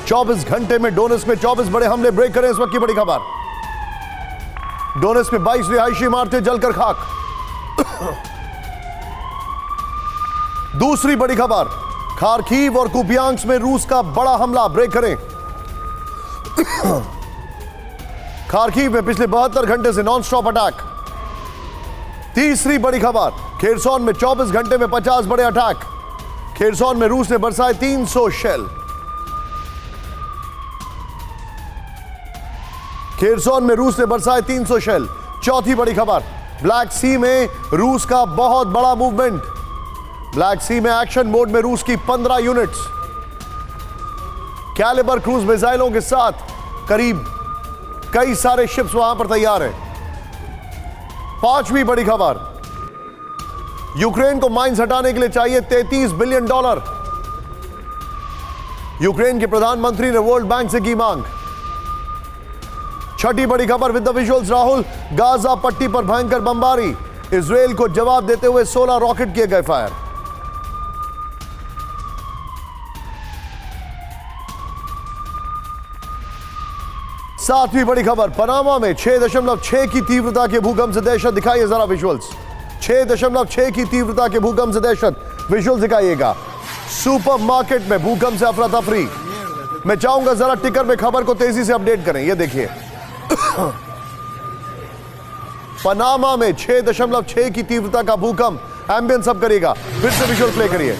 24 घंटे में डोनेट्स में 24 बड़े हमले, ब्रेक करें इस वक्त की बड़ी खबर। डोनेट्स में 22 रिहायशी इमारतें जलकर खाक। दूसरी बड़ी खबर, खार्किव और कुपियांस्क में रूस का बड़ा हमला, ब्रेक करें। खार्किव में पिछले 72 घंटे से नॉन स्टॉप अटैक। तीसरी बड़ी खबर, खेरसोन में 24 घंटे में 50 बड़े अटैक। खेरसोन में रूस ने बरसाए 300 शेल। खेरसोन में रूस ने बरसाए 300 शेल। चौथी बड़ी खबर, ब्लैक सी में रूस का बहुत बड़ा मूवमेंट। ब्लैक सी में एक्शन मोड में रूस की 15 यूनिट्स कैलिबर क्रूज मिसाइलों के साथ करीब कई सारे शिप्स वहां पर तैयार हैं। पांचवी बड़ी खबर, यूक्रेन को माइंस हटाने के लिए चाहिए $33 बिलियन। यूक्रेन के प्रधानमंत्री ने वर्ल्ड बैंक से की मांग। छठी बड़ी खबर with the visuals, Rahul, Gaza पट्टी पर भयंकर बमबारी, इजराइल को जवाब देते हुए 16 रॉकेट किए गए फायर। सातवीं बड़ी खबर, पनामा में 6.6 की तीव्रता के भूकंप से दहशत, दिखाइए जरा विजुअल्स। 6.6 की तीव्रता के भूकंप से दहशत, विजुअल्स दिखाइएगा। सुपरमार्केट में भूकंप से अफरा तफरी। मैं चाहूंगा जरा टिकर में खबर को तेजी से अपडेट करें, यह देखिए। पनामा में 6.6 की तीव्रता का भूकंप, एम्बियंस अब करिएगा, फिर से विजुअल प्ले करिए।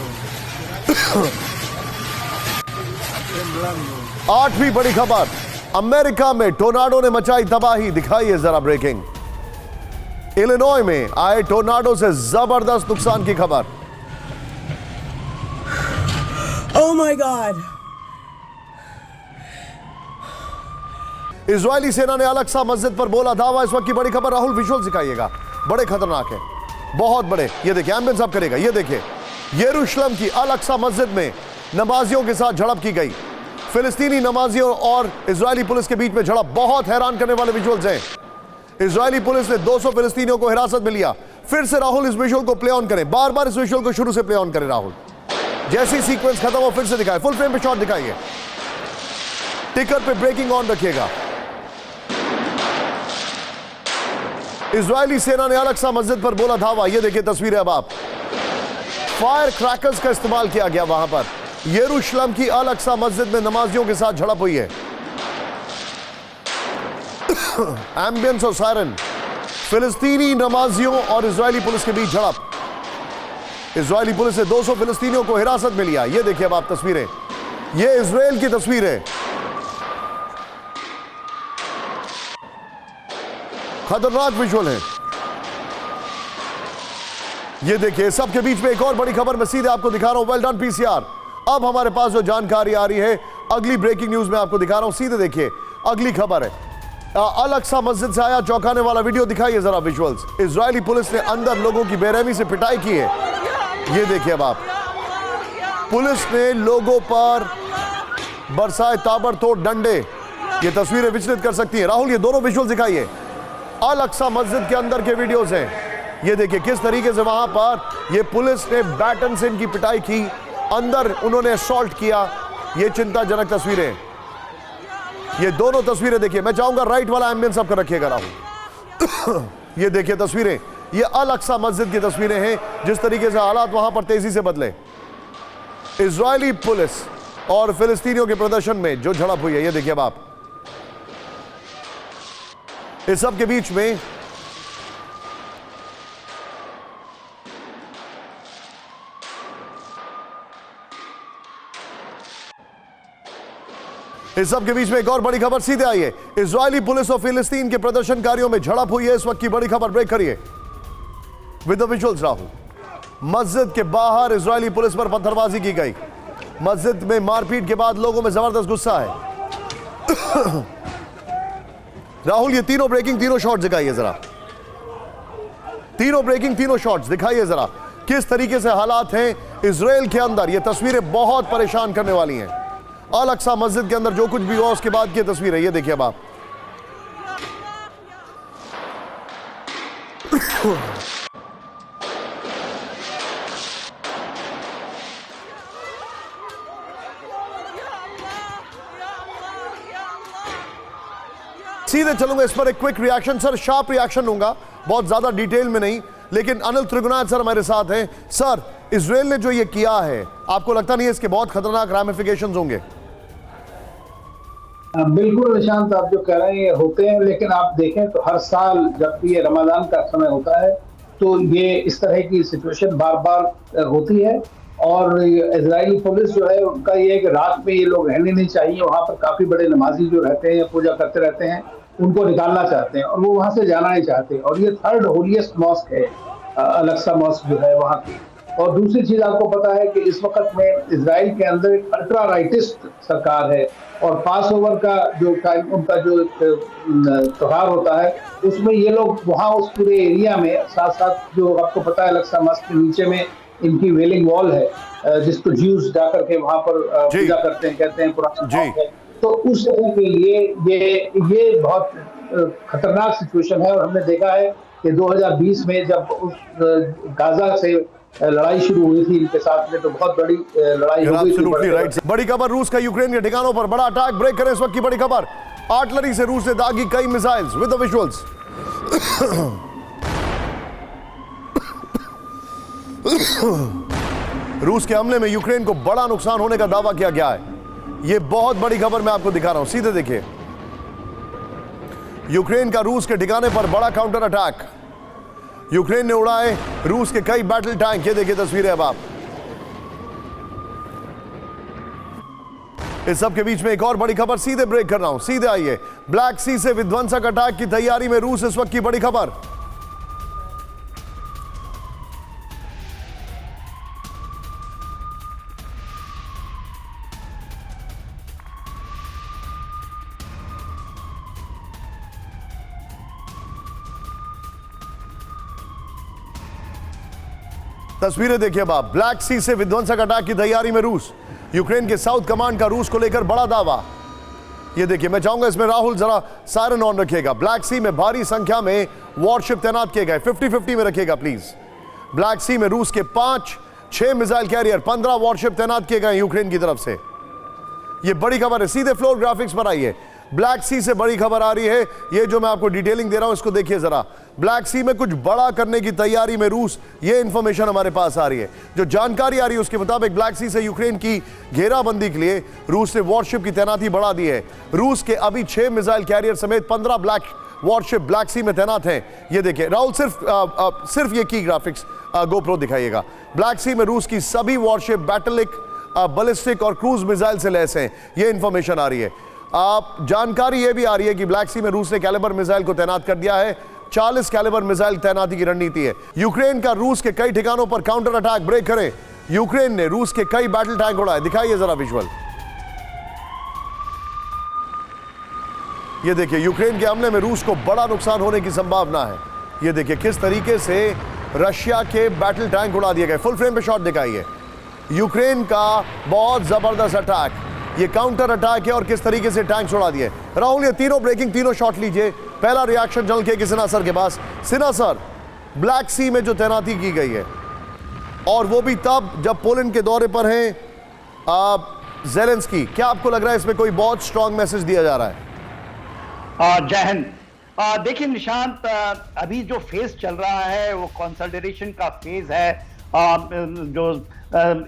आठवीं बड़ी खबर, अमेरिका में टोर्नाडो ने मचाई तबाही, दिखाइए जरा ब्रेकिंग। इलिनॉय में आए टोर्नाडो से जबरदस्त नुकसान की खबर। Oh my God! इजरायली सेना ने अल-अक्सा मस्जिद पर बोला धावा, इस वक्त की बड़ी खबर। राहुल विजुअल दिखाइएगा, बड़े खतरनाक है, बहुत बड़े। ये देखिए, एम्बियंस अब करेगा, ये देखिए। यरूशलेम की अल-अक्सा मस्जिद में नमाजियों के साथ झड़प की गई। फिलिस्तीनी नमाजियों और इजरायली पुलिस के बीच में झड़प, बहुत हैरान करने वाले विजुअल्स हैं। इजरायली पुलिस ने 200 फिलिस्तीनियों को हिरासत में लिया। फिर से राहुल इस विजुअल को प्ले ऑन करें, बार बार इस विजुअल को शुरू से प्ले ऑन करें राहुल। जैसी सीक्वेंस खत्म हो फिर से दिखाए, फुल फ्रेम पे शॉट दिखाइए। टिकर पे ब्रेकिंग ऑन रखिएगा। इजरायली सेना ने अल-अक्सा मस्जिद पर बोला धावा, ये देखिए तस्वीरें अब आप। फायर क्रैकर्स का इस्तेमाल किया गया वहां पर। यरूशलेम की अल-अक्सा मस्जिद में नमाजियों के साथ झड़प हुई है। एम्बियंस और सायरन, फिलिस्तीनी नमाजियों और इजरायली पुलिस के बीच झड़प। इजरायली पुलिस ने 200 फिलिस्तीनियों को हिरासत में लिया। ये देखिए अब आप तस्वीरें, ये इजराइल की तस्वीरें, खतरनाक विजुअल है। ये देखिए, सबके बीच में एक और बड़ी खबर मैं सीधे आपको दिखा रहा हूं। Well done PCR. अब हमारे पास जो जानकारी आ रही है, अगली ब्रेकिंग न्यूज में आपको दिखा रहा हूं, सीधे देखिए। अगली खबर है, अल-अक्सा मस्जिद से आया चौंकाने वाला वीडियो, दिखाइए जरा विजुअल्स। इजरायली पुलिस ने अंदर लोगों की बेरहमी से पिटाई की है। ये देखिए अब आप, पुलिस ने लोगों पर बरसाए ताबड़तोड़ डंडे। ये तस्वीरें विचलित कर सकती हैं। राहुल ये दोनों विजुअल्स दिखाइए, अल-अक्सा मस्जिद के अंदर के वीडियोस हैं। ये देखिए किस तरीके से वहां पर ये पुलिस ने बैटन से इनकी पिटाई की, अंदर उन्होंने असॉल्ट किया। ये चिंताजनक तस्वीरें, ये दोनों तस्वीरें देखिए। मैं चाहूंगा राइट वाला एम्बियंस आपका रखिएगा राहुल। ये देखिए तस्वीरें, ये अल-अक्सा मस्जिद की तस्वीरें हैं, जिस तरीके से हालात वहां पर तेजी से बदले। इजरायली पुलिस और फिलिस्तीनियों के प्रदर्शन में जो झड़प हुई है, ये देखिए अब आप। इस सब के बीच में एक और बड़ी खबर सीधे आई है। इजरायली पुलिस और फिलिस्तीन के प्रदर्शनकारियों में झड़प हुई है। इस वक्त की बड़ी खबर, ब्रेक करिए विद द विजुअल्स राहुल। मस्जिद के बाहर इजरायली पुलिस पर पत्थरबाजी की गई। मस्जिद में मारपीट के बाद लोगों में जबरदस्त गुस्सा है। राहुल ये तीनों ब्रेकिंग, तीनों शॉट्स दिखाइए जरा। तीनों ब्रेकिंग, तीनों शॉट्स दिखाइए जरा, किस तरीके से हालात हैं इजराइल के अंदर। ये तस्वीरें बहुत परेशान करने वाली हैं। अल-अक्सा मस्जिद के अंदर जो कुछ भी हुआ उसके बाद की तस्वीर है, ये देखिए अब आप। सीधे चलूंगा इस पर एक quick reaction sir, sharp reaction लूंगा, बहुत ज्यादा डिटेल में नहीं, लेकिन अनिल त्रिगुनाथ सर हमारे साथ हैं। सर, इजराइल ने जो ये किया है, आपको लगता नहीं है इसके बहुत खतरनाक रैमिफिकेशंस होंगे? बिल्कुल निशांत, आप जो कह रहे हैं होते हैं, लेकिन आप देखें तो हर साल जब भी ये रमजान का समय होता है तो ये इस तरह की सिचुएशन बार बार होती है। और इजरायली पुलिस जो है उनका ये है कि रात में ये लोग रहने नहीं चाहिए, वहाँ पर काफी बड़े नमाजी जो रहते हैं या पूजा करते रहते हैं उनको निकालना चाहते हैं और वो वहाँ से जाना नहीं चाहते। और ये थर्ड होलीएस्ट मॉस्क है, अल-अक्सा मॉस्क जो है वहाँ की। और दूसरी चीज आपको पता है कि इस वक्त में इजराइल के अंदर एक अल्ट्रा राइटिस्ट सरकार है और पास ओवर का जो टाइम उनका जो त्योहार होता है उसमें ये लोग वहाँ उस पूरे एरिया में साथ साथ जो आपको पता है अल-अक्सा मॉस्क के नीचे में इनकी वेलिंग वॉल है जिसको ज्यूज जाकर के वहाँ पर पूजा करते हैं, कहते हैं पुराना है। तो उस जगह के लिए ये बहुत खतरनाक सिचुएशन है। और हमने देखा है कि 2020 में जब उस गाजा से लड़ाई शुरू हुई थी इनके साथ में, तो बहुत बड़ी लड़ाई हो गई थी। बड़ी खबर, रूस का यूक्रेन के ठिकानों पर बड़ा अटैक। ब्रेक करें इस वक्त की बड़ी खबर। आर्टिलरी से रूस ने दागी कई मिसाइल्स विद द विजुअल्स। रूस के हमले में यूक्रेन को बड़ा नुकसान होने का दावा किया गया है। यह बहुत बड़ी खबर मैं आपको दिखा रहा हूं, सीधे देखिए। यूक्रेन का रूस के ठिकाने पर बड़ा काउंटर अटैक। यूक्रेन ने उड़ाए रूस के कई बैटल टैंक। ये देखिए तस्वीरें अब आप। इस सब के बीच में एक और बड़ी खबर, सीधे ब्रेक कर रहा हूं, सीधे आइए। ब्लैक सी से विध्वंसक अटैक की तैयारी में रूस, इस वक्त की बड़ी खबर। तस्वीरें देखिए अब आप। ब्लैक सी से विध्वंसक अटैक की तैयारी में रूस। यूक्रेन के साउथ कमांड का रूस को लेकर बड़ा दावा। ये देखिए, मैं चाहूंगा इसमें राहुल जरा सायरन ऑन रखिएगा। ब्लैक सी में भारी संख्या में वॉरशिप तैनात किए गए, 50-50 में रखिएगा प्लीज। ब्लैक सी में रूस के 5-6 मिसाइल कैरियर, 15 वॉरशिप तैनात किए गए यूक्रेन की तरफ से। ये बड़ी खबर है। सीधे फ्लोर ग्राफिक्स पर आइए। ब्लैक सी से बड़ी खबर आ रही है। ये जो मैं आपको डिटेलिंग दे रहा हूं इसको देखिए जरा। ब्लैक सी में कुछ बड़ा करने की तैयारी में रूस, ये इंफॉर्मेशन हमारे पास आ रही है। जो जानकारी आ रही है उसके मुताबिक ब्लैक सी से यूक्रेन की घेराबंदी के लिए रूस ने वॉरशिप की तैनाती बढ़ा दी है। रूस के अभी 6 मिसाइल कैरियर समेत 15 ब्लैक वॉरशिप ब्लैक सी में तैनात हैं। ये देखिए राहुल, सिर्फ ये की ग्राफिक्स गोप्रो दिखाइएगा। ब्लैक सी में रूस की सभी वॉरशिप बैटलिक, बैलिस्टिक और क्रूज मिसाइल से लैस हैं। ये इंफॉर्मेशन आ रही है। जानकारी यह भी आ रही है कि ब्लैक सी में रूस ने कैलिबर मिसाइल को तैनात कर दिया है। 40 कैलिबर मिसाइल तैनाती की रणनीति है। यूक्रेन का रूस के कई ठिकानों पर काउंटर अटैक। ब्रेक करें। यूक्रेन ने रूस के कई बैटल टैंक उड़ाए। दिखाइए जरा विजुअल। ये देखिए, यूक्रेन के हमले में रूस को बड़ा नुकसान होने की संभावना है। ये देखिए किस तरीके से रशिया के बैटल टैंक उड़ा दिए गए। फुल फ्रेम पे शॉट दिखाइए। यूक्रेन का बहुत जबरदस्त अटैक, ये काउंटर अटैक है और किस तरीके से टैंक उड़ा दिए। राहुल, ये तीनों ब्रेकिंग, तीनों शॉट लीजिए। पहला रिएक्शन चल के सिन्हा सर के पास। सिन्हा सर, ब्लैक सी में जो तैनाती की गई है और वो भी तब जब पोलैंड के दौरे पर हैं ज़ेलेंस्की, क्या आपको लग रहा है इसमें कोई बहुत स्ट्रांग मैसेज दिया जा रहा है? जय हिंद। देखिए निशांत, अभी जो फेज चल रहा है वो कंसोलिडेशन का फेज है, जो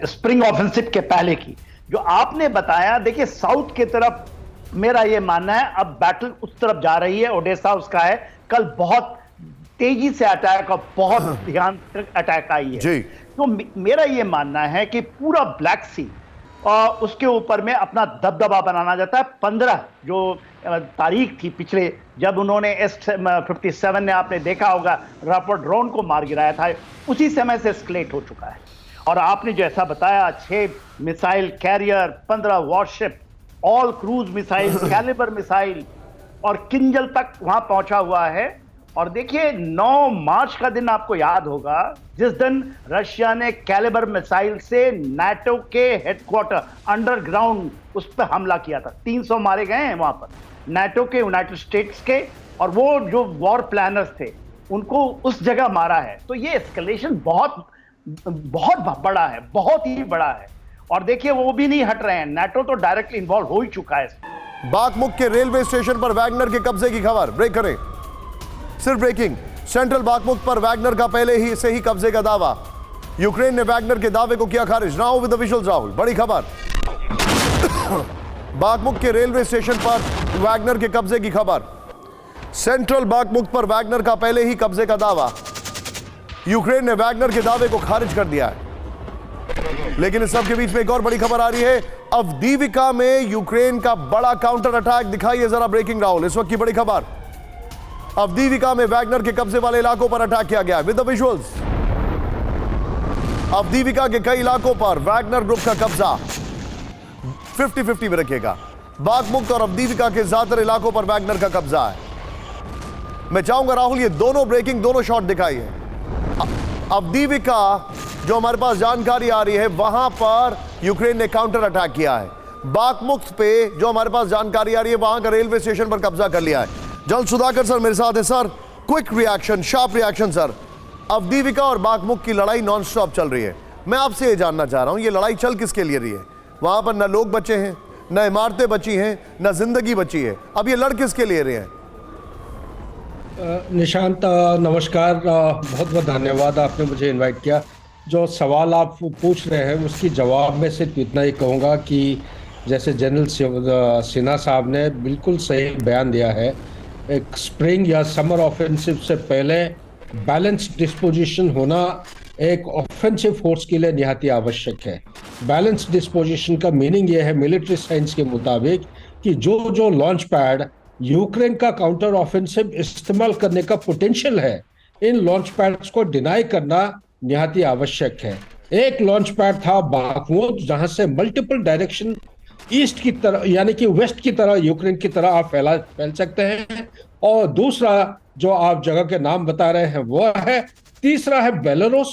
स्प्रिंग ऑफेंसिव के पहले की जो आपने बताया। देखिए साउथ की तरफ मेरा ये मानना है अब बैटल उस तरफ जा रही है। ओडेसा उसका है। कल बहुत तेजी से अटैक और बहुत ध्यान अटैक आई है जी। तो मेरा ये मानना है कि पूरा ब्लैक सी और उसके ऊपर में अपना दबदबा बनाना जाता है। 15 जो तारीख थी पिछले, जब उन्होंने S-57 ने, आपने देखा होगा, रॉकेट ड्रोन को मार गिराया था, उसी समय से एस्केलेट हो चुका है। और आपने जैसा बताया 6 missile carrier, 15 warship, all cruise missile, calibre missile और किंजल तक वहां पहुंचा हुआ है। और देखिए 9 मार्च का दिन आपको याद होगा, जिस दिन रशिया ने कैलिबर मिसाइल से नाटो के हेडक्वार्टर अंडरग्राउंड उस पर हमला किया था। 300 मारे गए हैं वहां पर, नाटो के, यूनाइटेड स्टेट्स के, और वो जो वॉर प्लानर्स थे उनको उस जगह मारा है। तो ये एस्केलेशन बहुत बड़ा है, बहुत ही बड़ा है। और देखिए वो भी नहीं हट रहे हैं। नाटो तो डायरेक्टली इन्वॉल्व हो ही चुका है। बाकमुख के रेलवे स्टेशन पर वैगनर के कब्जे की खबर। ब्रेक करें, सिर्फ ब्रेकिंग। सेंट्रल बाकमुख पर वैगनर का पहले ही से ही कब्जे का दावा। यूक्रेन ने वैगनर के दावे को किया खारिज। Now with the visuals Rahul, बड़ी खबर। बाकमुख के रेलवे स्टेशन पर वैगनर के कब्जे की खबर। सेंट्रल बाकमुख पर वैगनर का पहले ही कब्जे का दावा। यूक्रेन ने वैगनर के दावे को खारिज कर दिया है। लेकिन इस सब के बीच में एक और बड़ी खबर आ रही है। अवदीविका में यूक्रेन का बड़ा काउंटर अटैक। दिखाइए जरा ब्रेकिंग राहुल, इस वक्त की बड़ी खबर। अवदीविका में वैगनर के कब्जे वाले इलाकों पर अटैक किया गया विद द विजुअल्स। अवदीविका के कई इलाकों पर वैगनर ग्रुप का कब्जा 50-50 में रखेगा। बाकमुख और अवदीविका के ज्यादातर इलाकों पर वैगनर का कब्जा है। मैं चाहूंगा राहुल ये दोनों ब्रेकिंग, दोनों शॉट दिखाइए। अवदीविका जो हमारे पास जानकारी आ रही है, वहां पर यूक्रेन ने काउंटर अटैक किया है। बाकमुख पे जो हमारे पास जानकारी आ रही है, वहां का रेलवे स्टेशन पर कब्जा कर लिया है। जल सुधाकर सर मेरे साथ है। Sir quick reaction, sharp reaction sir. Avdiivka और बाकमुख की लड़ाई नॉन स्टॉप चल रही है। मैं आपसे ये जानना चाह रहा हूं, ये लड़ाई चल किसके लिए रही है? वहां पर न लोग बचे हैं, न इमारतें बची हैं, न जिंदगी बची है। अब ये लड़ किसके लिए रहे हैं? निशांत नमस्कार, बहुत बहुत धन्यवाद, आपने मुझे इनवाइट किया। जो सवाल आप पूछ रहे हैं उसकी जवाब में सिर्फ इतना ही कहूँगा कि जैसे जनरल सिन्हा साहब ने बिल्कुल सही बयान दिया है, एक स्प्रिंग या समर ऑफेंसिव से पहले बैलेंस डिस्पोजिशन होना एक ऑफेंसिव फोर्स के लिए निहायत आवश्यक है। बैलेंस डिस्पोजिशन का मीनिंग यह है मिलिट्री साइंस के मुताबिक कि जो लॉन्च पैड यूक्रेन का काउंटर ऑफेंसिव इस्तेमाल करने का पोटेंशियल है, इन लॉन्च पैड्स को डिनाई करना निहायत आवश्यक है। एक लॉन्च पैड था बाकमुख, जहां से मल्टीपल डायरेक्शन ईस्ट की तरह यानी कि वेस्ट की तरह यूक्रेन की तरह आप फैल सकते हैं। और दूसरा जो आप जगह के नाम बता रहे हैं वो है, तीसरा है बेलारूस,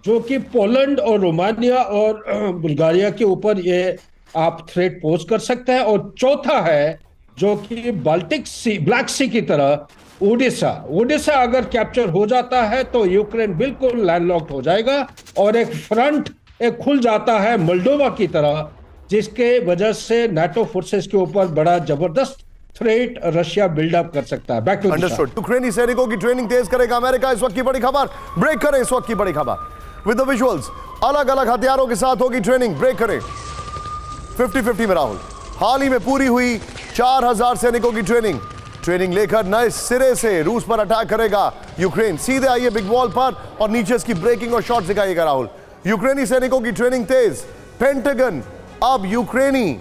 जो कि पोलैंड और रोमानिया और बुल्गारिया के ऊपर ये आप थ्रेट पोज कर सकते हैं। और चौथा है जो कि बाल्टिक सी, ब्लैक सी की तरह ओडिशा अगर कैप्चर हो जाता है तो यूक्रेन बिल्कुल लैंडलॉक्ड हो जाएगा और एक फ्रंट खुल जाता है मोल्डोवा की तरह, जिसके वजह से नाटो फोर्सेस के ऊपर बड़ा जबरदस्त थ्रेट रशिया बिल्डअप कर सकता है। Back to understood. यूक्रेनी सैनिकों की ट्रेनिंग तेज करेगा अमेरिका, इस वक्त की बड़ी खबर। ब्रेक करें, इस वक्त की बड़ी खबर विद द विजुअल्स। अलग अलग हथियारों के साथ होगी ट्रेनिंग। ब्रेक करें, 50-50 में राहुल। हाल ही में पूरी हुई 4000 सैनिकों की ट्रेनिंग लेकर नए सिरे से रूस पर अटैक करेगा यूक्रेन। सीधे आइए बिग वॉल पर और नीचे इसकी ब्रेकिंग और शॉट दिखाइएगा राहुल। यूक्रेनी सैनिकों की ट्रेनिंग तेज। पेंटागन अब यूक्रेनी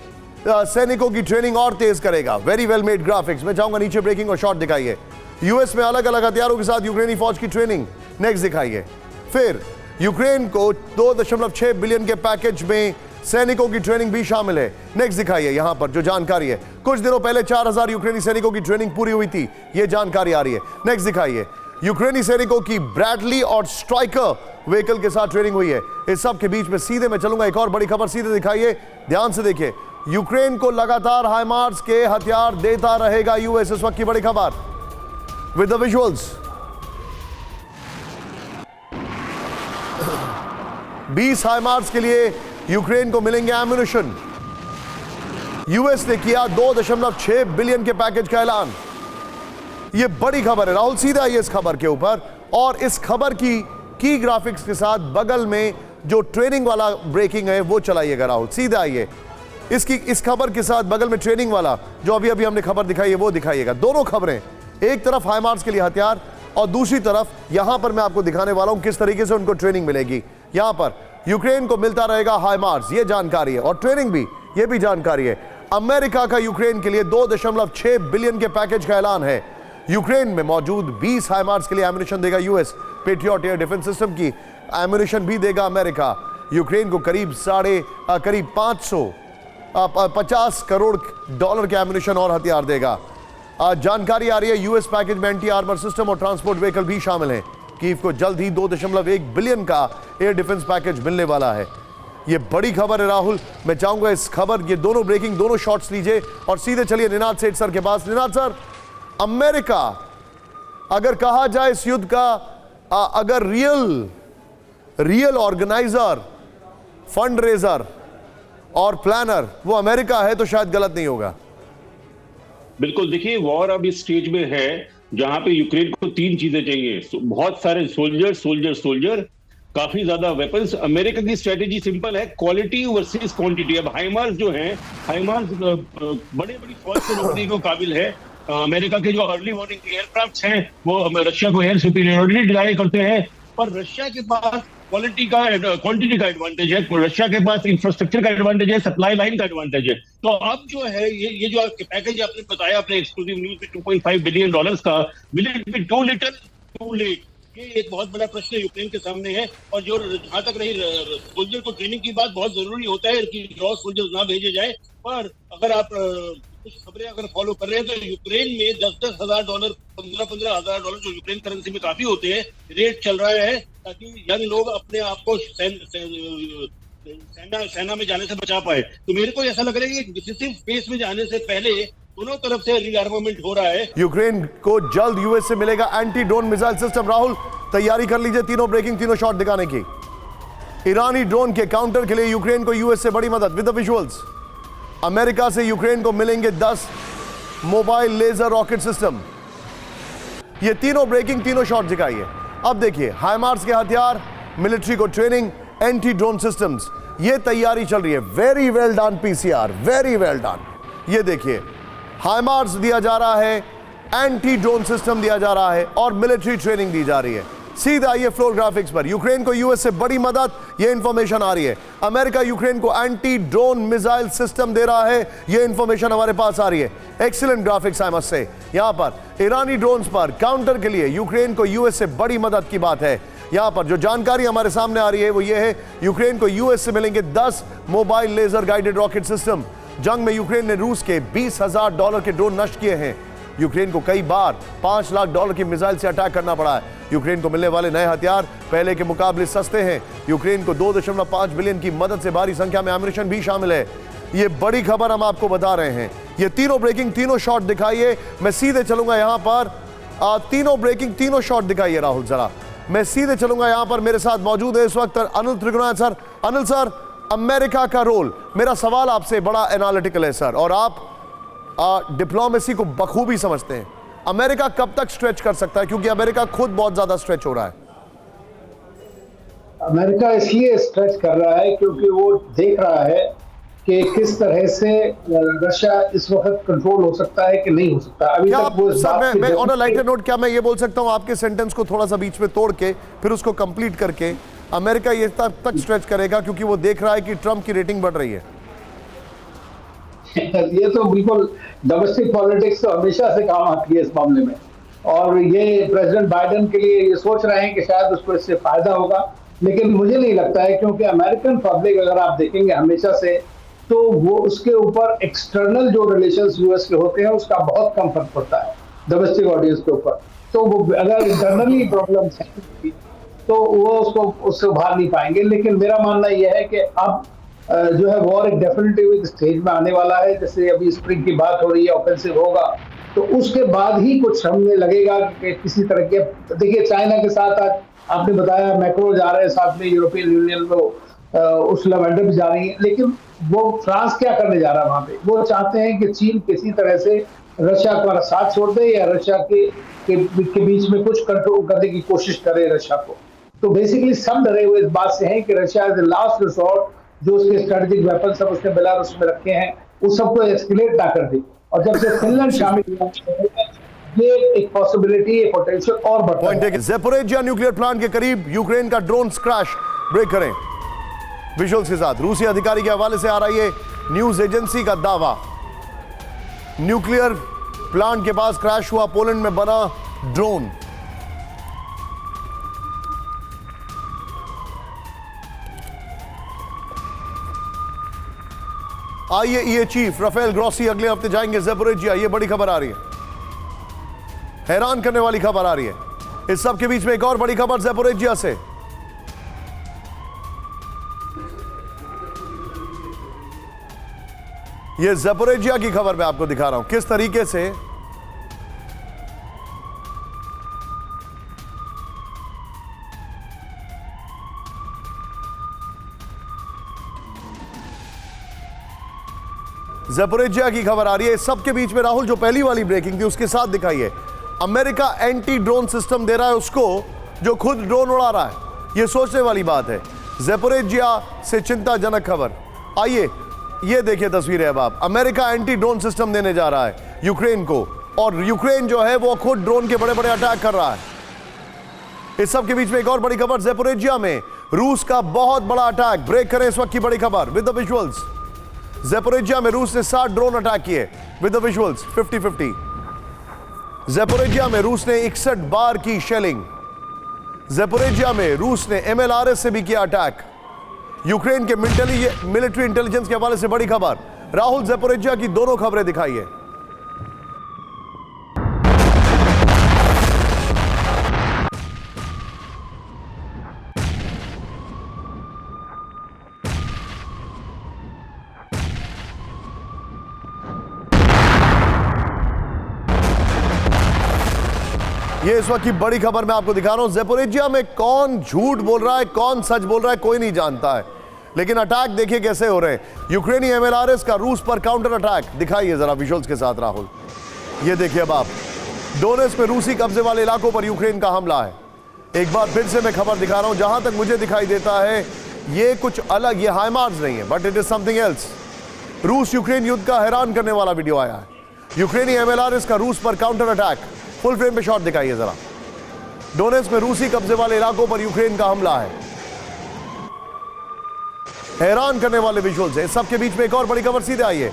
सैनिकों की ट्रेनिंग और तेज करेगा। Very well made graphics. मैं चाहूंगा नीचे ब्रेकिंग और शॉट दिखाइए। यूएस में अलग अलग हथियारों के साथ यूक्रेनी फौज की ट्रेनिंग नेक्स्ट दिखाइए। फिर यूक्रेन को 2.6 बिलियन के पैकेज में सैनिकों की ट्रेनिंग भी शामिल है। नेक्स्ट दिखाइए यहां पर जो जानकारी है। कुछ दिनों पहले 4000 यूक्रेनी सैनिकों की ट्रेनिंग पूरी हुई थी, यह जानकारी आ रही है। नेक्स्ट दिखाइए। यूक्रेनी सैनिकों की ब्रैडली और स्ट्राइकर व्हीकल के साथ ट्रेनिंग हुई है। इस सब के बीच में सीधे मैं चलूंगा, एक और बड़ी खबर सीधे दिखाइए, ध्यान से देखिए। यूक्रेन को लगातार हाइमार्स के हथियार देता रहेगा यूएस, इस वक्त की बड़ी खबर विद द विजुअल्स। 20 हाइमार्स के लिए यूक्रेन को मिलेंगे एम्युनिशन। यूएस ने किया 2.6 बिलियन के पैकेज का ऐलान। यह बड़ी खबर है राहुल, सीधा आइए इस खबर के ऊपर। और इस खबर की ग्राफिक्स के साथ बगल में जो ट्रेनिंग वाला ब्रेकिंग है वो चलाइएगा राहुल, सीधा आइए। इस खबर के साथ बगल में ट्रेनिंग वाला जो अभी हमने खबर दिखाई है वो दिखाइएगा। दोनों खबरें, एक तरफ हाइमार्स के लिए हथियार और दूसरी तरफ यहां पर मैं आपको दिखाने वाला हूं किस तरीके से उनको ट्रेनिंग मिलेगी। यहां पर यूक्रेन को मिलता रहेगा हाइमार्स, ये जानकारी है, और ट्रेनिंग भी, ये भी जानकारी है। अमेरिका का यूक्रेन के लिए 2.6 बिलियन के पैकेज का ऐलान है। यूक्रेन में मौजूद 20 हाइमार्स के लिए एम्युनिशन देगा US. Patriot air defence system की एम्युनिशन भी देगा अमेरिका। यूक्रेन को करीब 550 करोड़ डॉलर के एम्युनिशन और हथियार देगा। जानकारी आ रही है यूएस पैकेज में एंटी आर्मर सिस्टम और ट्रांसपोर्ट व्हीकल भी शामिल हैं। कीव को जल्द ही 2.1 बिलियन का एयर डिफेंस पैकेज मिलने वाला है। ये बड़ी खबर है राहुल। मैं चाहूंगा इस खबर, ये दोनों ब्रेकिंग, दोनों शॉट्स लीजिए और सीधे चलिए निनाद सेठ सर के पास। निनाद सर, अमेरिका अगर कहा जाए इस युद्ध का अगर रियल ऑर्गेनाइजर, फंड रेजर और प्लानर वो अमेरिका है तो शायद गलत नहीं होगा। बिल्कुल, देखिए वॉर अब इस स्टेज में है जहां पे यूक्रेन को तीन चीजें चाहिए, बहुत सारे सोल्जर, काफी ज्यादा वेपन्स। अमेरिका की स्ट्रेटेजी सिंपल है, क्वालिटी वर्सेस क्वांटिटी। अब हाइमार्स जो हैं, हाइमार्स बड़ी फौज से रोकने को काबिल है। अमेरिका के जो अर्ली वार्निंग एयरक्राफ्ट हैं वो रशिया को एयर सुपीरियरिटी डिनाई करते हैं, पर रशिया के पास क्वांटिटी का एडवांटेज है, रशिया के पास इंफ्रास्ट्रक्चर का एडवांटेज है, सप्लाई लाइन का एडवांटेज है। तो अब जो है ये जो पैकेज आपने बताया अपने एक्सक्लूसिव न्यूज में $2.5 बिलियन का, will it be too little too late? ये एक बहुत बड़ा प्रश्न यूक्रेन के सामने है। और जो जहां तक रही सोल्जर को ट्रेनिंग की बात, बहुत जरूरी होता है कि रॉ सोल्जर्स ना भेजे जाए, पर अगर आप कुछ खबरें अगर फॉलो कर रहे हैं तो यूक्रेन में $10,000 $15,000 जो यूक्रेन करेंसी में काफी होते हैं, रेट चल रहा है, ताकि यंग लोग अपने आप को सेना में जाने से बचा पाए। तो मेरे को ऐसा लग रहा है कि डिसिसिव फेज में जाने से पहले दोनों तरफ से रीआर्मामेंट हो रहा है। यूक्रेन को जल्द यूएस से मिलेगा anti drone missile system. Rahul, तैयारी कर लीजिए तीनों ब्रेकिंग, तीनों शॉट दिखाने की। ईरानी ड्रोन के काउंटर के लिए यूक्रेन को यूएस से बड़ी मदद। विद द विजुअल्स, अमेरिका से यूक्रेन को मिलेंगे 10 मोबाइल लेजर रॉकेट सिस्टम। ये तीनों ब्रेकिंग, तीनों शॉट दिखाइए। अब देखिए, हाइमार्स के हथियार, मिलिट्री को ट्रेनिंग, एंटी ड्रोन सिस्टम्स, ये तैयारी चल रही है। Very well done PCR, very well done. ये देखिए, हाइमार्स दिया जा रहा है, एंटी ड्रोन सिस्टम दिया जा रहा है और मिलिट्री ट्रेनिंग दी जा रही है। सीधा आइए फ्लोर ग्राफिक्स पर। यूक्रेन को यूएस से बड़ी मदद, ये इंफॉर्मेशन आ रही है। अमेरिका यूक्रेन को एंटी ड्रोन मिसाइल सिस्टम दे रहा है, ये इंफॉर्मेशन हमारे पास आ रही है। Excellent graphics I must say. यहां पर ईरानी ड्रोन्स पर काउंटर के लिए यूक्रेन को यूएस से बड़ी मदद की बात है। यहां पर जो जानकारी हमारे सामने आ रही है वो ये है, यूक्रेन को यूएस से मिलेंगे 10 mobile laser guided rocket system. जंग में यूक्रेन ने रूस के $20,000 के ड्रोन नष्ट किए हैं। यूक्रेन को कई बार $5 लाख की मिसाइल से अटैक करना पड़ा है। यूक्रेन को मिलने वाले नए हथियार पहले के मुकाबले सस्ते हैं। यूक्रेन को 2.5 बिलियन की मदद से भारी संख्या में एम्युनिशन भी शामिल है। ये बड़ी खबर हम आपको बता रहे हैं। ये तीनों ब्रेकिंग, तीनों शॉट दिखाइए। मैं सीधे चलूंगा यहां पर, तीनों ब्रेकिंग, तीनों शॉट दिखाइए राहुल जरा। मैं सीधे चलूंगा यहां पर। मेरे साथ मौजूद है इस वक्त Anil Trigunayat sir. Anil sir, America का रोल, मेरा सवाल आपसे बड़ा एनालिटिकल है सर, और आप डिप्लोमेसी को बखूबी समझते हैं। अमेरिका कब तक स्ट्रेच कर सकता है, क्योंकि अमेरिका खुद बहुत ज्यादा स्ट्रेच हो रहा है? अमेरिका इसलिए स्ट्रेच कर रहा है क्योंकि वो देख रहा है कि किस तरह से रशिया इस वक्त कंट्रोल हो सकता है कि नहीं हो सकता। अभी तक वो इस बात मैं ऑन अ लाइटर नोट, क्या मैं ये बोल सकता हूं आपके सेंटेंस को थोड़ा सा बीच में तोड़ के फिर उसको कंप्लीट करके, अमेरिका ये तक स्ट्रेच करेगा क्योंकि वो देख रहा है कि ट्रंप की रेटिंग बढ़ रही है? ये तो बिल्कुल डोमेस्टिक पॉलिटिक्स तो हमेशा से काम आती है इस मामले में, और ये प्रेसिडेंट बाइडेन के लिए ये सोच रहे हैं कि शायद उसको इससे फायदा होगा, लेकिन मुझे नहीं लगता है, क्योंकि अमेरिकन पब्लिक अगर आप देखेंगे हमेशा से, तो वो उसके ऊपर एक्सटर्नल जो रिलेशंस यूएस के होते हैं उसका बहुत कम फर्क पड़ता है डोमेस्टिक ऑडियंस के ऊपर। तो वो अगर इंटरनली प्रॉब्लम्स हैं तो वो उससे उभार नहीं पाएंगे। लेकिन मेरा मानना यह है कि अब जो है वॉर एक डेफिनेटिव स्टेज में आने वाला है। जैसे अभी स्प्रिंग की बात हो रही है, ऑफेंसिव होगा, तो उसके बाद ही कुछ समझने लगेगा कि किसी तरह के, देखिए चाइना के साथ आज आपने बताया मैक्रो जा रहे हैं, साथ में यूरोपियन यूनियन में उर्सुला वॉन डर भी जा रही है, लेकिन वो फ्रांस क्या करने जा रहा है वहां पे? वो चाहते हैं कि चीन किसी तरह से रशिया का साथ छोड़ दे या रशिया के बीच में कुछ कंट्रोल करने की कोशिश करे रशिया को। तो बेसिकली सब डरे हुए इस बात से हैं कि Russia as a last resort जो उसके स्ट्रेटेजिक वेपन सब उसने बेलारूस में रखे हैं उस सबको एक्सकेलेट ना कर दे। और जब से फिनलैंड शामिल हुआ, ये एक पॉसिबिलिटी, एक पोटेंशियल और बढ़ता है। ज़ैपोरिज़िया न्यूक्लियर प्लांट के करीब यूक्रेन का ड्रोन क्रैश। ब्रेक करें विजुअल्स के साथ। रूसी अधिकारी के हवाले से आ रहा है न्यूज एजेंसी का दावा, न्यूक्लियर प्लांट के पास क्रैश हुआ पोलैंड में बना drone. IAEA chief Rafael Grossi अगले हफ्ते जाएंगे ज़ैपोरिज़िया। ये बड़ी खबर आ रही है, हैरान करने वाली खबर आ रही है। इस सब के बीच में एक और बड़ी खबर ज़ैपोरिज़िया से। ये ज़ैपोरिज़िया की खबर मैं आपको दिखा रहा हूं किस तरीके से ज़ैपोरिज्जिया की खबर आ रही है। इस सब के बीच में राहुल जो पहली वाली ब्रेकिंग थी उसके साथ दिखाइए, अमेरिका एंटी ड्रोन सिस्टम दे रहा है उसको जो खुद ड्रोन उड़ा रहा है। यह सोचने वाली बात है। ज़ैपोरिज्जिया से चिंताजनक खबर। आइए ये देखिए तस्वीरें। अब आप, अमेरिका एंटी ड्रोन सिस्टम देने जा रहा है यूक्रेन को, और यूक्रेन जो है वो खुद ड्रोन के बड़े बड़े अटैक कर रहा है। इस सब के बीच में एक और बड़ी खबर, ज़ैपोरिज्जिया में रूस का बहुत बड़ा अटैक। ब्रेक करें इस वक्त की बड़ी खबर विद द विजुअल्स। ज़ैपोरिज्जिया में रूस ने 60 ड्रोन अटैक किए विद द विजुअल्स 50-50। ज़ैपोरिज्जिया में रूस ने 61 बार की शेलिंग। ज़ैपोरिज्जिया में रूस ने MLRS से भी किया अटैक। यूक्रेन के मिलिट्री इंटेलिजेंस के हवाले से बड़ी खबर। राहुल ज़ैपोरिज्जिया की दोनों खबरें दिखाइए। ये इस वक्त की बड़ी खबर मैं आपको दिखा रहा हूं। ज़ैपोरिज्जिया में कौन झूठ बोल रहा है, कौन सच बोल रहा है, कोई नहीं जानता है, लेकिन अटैक देखिए कैसे हो रहे हैं। यूक्रेनी MLRS का रूस पर काउंटर अटैक। दिखाइए जरा विजुअल्स के साथ राहुल। ये देखिए अब आप, डोनेट्स्क में रूसी कब्जे वाले इलाकों पर यूक्रेन का हमला है। एक बार फिर से मैं खबर दिखा रहा हूं। जहां तक मुझे दिखाई देता है ये कुछ अलग, ये हाइमार्स नहीं है, but it is something else. रूस यूक्रेन युद्ध का हैरान करने वाला वीडियो आया है। यूक्रेनी MLRS का रूस पर काउंटर अटैक। फुल फ्रेम पे शॉट दिखाइए जरा। डोनेट्स्क में रूसी कब्जे वाले इलाकों पर यूक्रेन का हमला है। हैरान करने वाले विजुअल्स हैं। सबके बीच में एक और बड़ी खबर सीधे आई है।